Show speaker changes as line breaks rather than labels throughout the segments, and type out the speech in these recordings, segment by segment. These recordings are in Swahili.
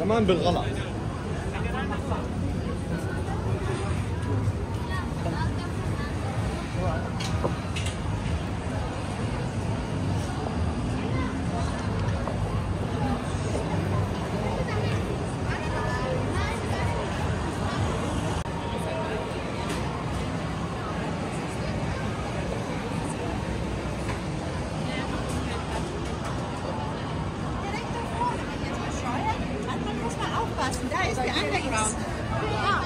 كمان بالغلط.
Da ist der Underground. Ja.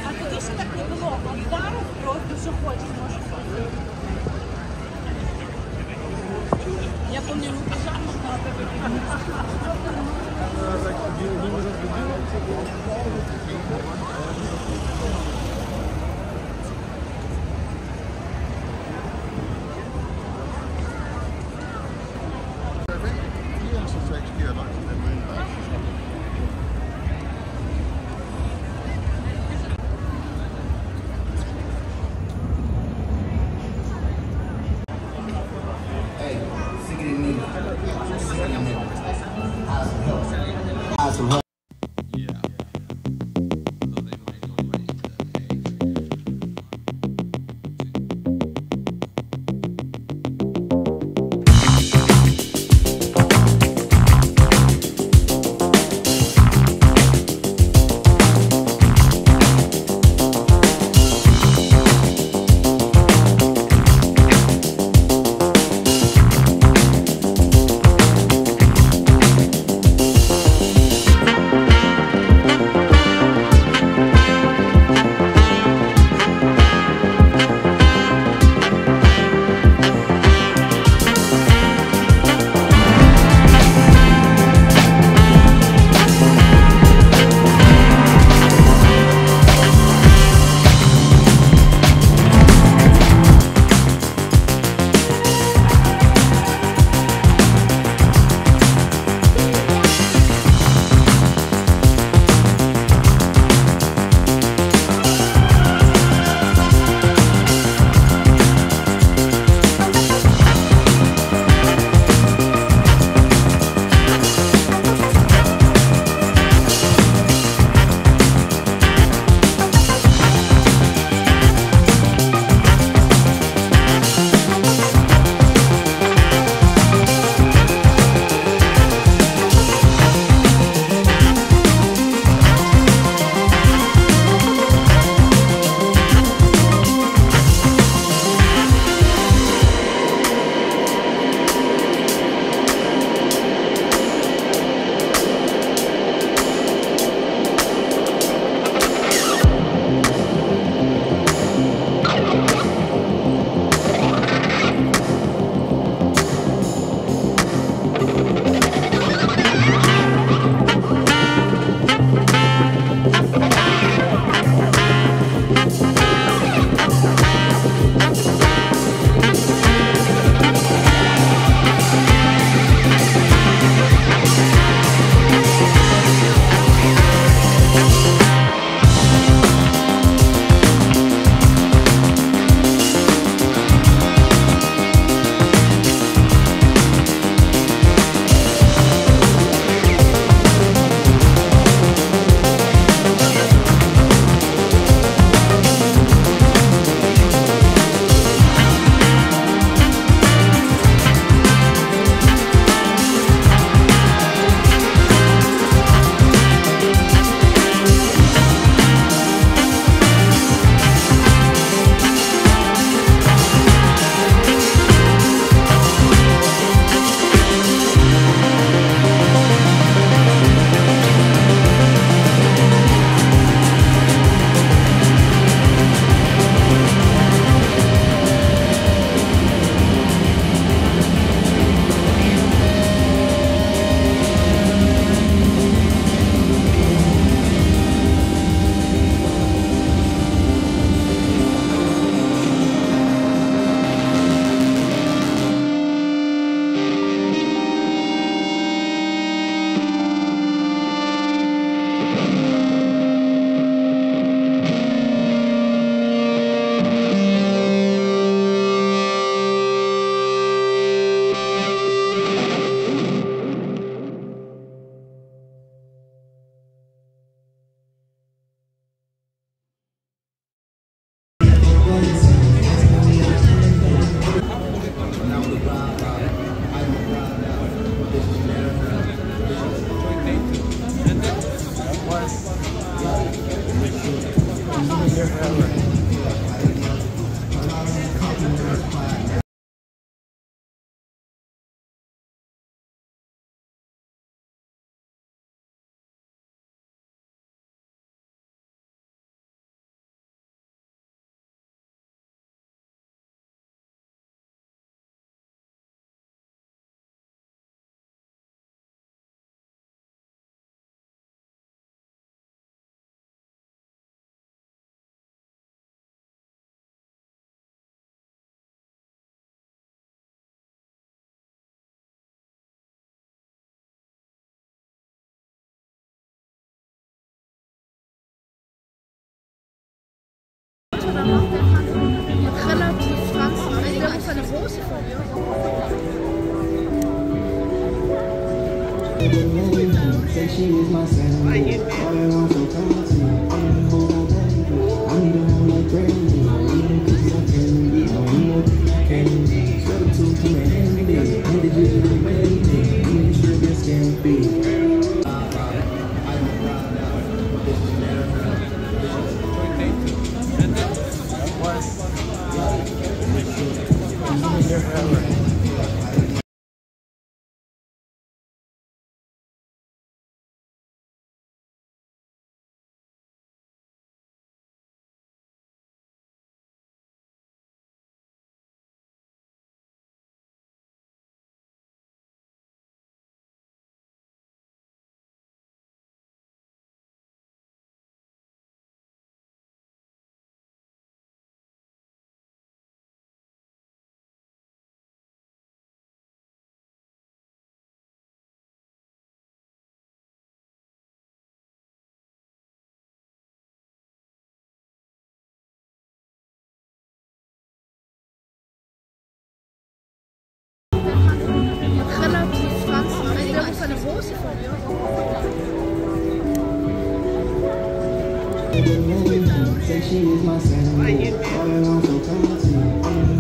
А тоді ще так не було. А зараз просто що хочеш, можеш. Я помню, мы пижаму
some help.
und dann macht der halt relativ tanzen. Also der muss eine Hose von mir.
Say she is my sanity. All that I'm so fancy. I need a whole lot baby. I need a whole lot brandy. I need no piece of candy. I need no piece of candy. Sweater too come and handy. Handed you to the baby. You ain't sure this can't be.
Relativ tanzen. Also der muss eine Hose von mir.
Say she is my sanity. All that I'm so fancy.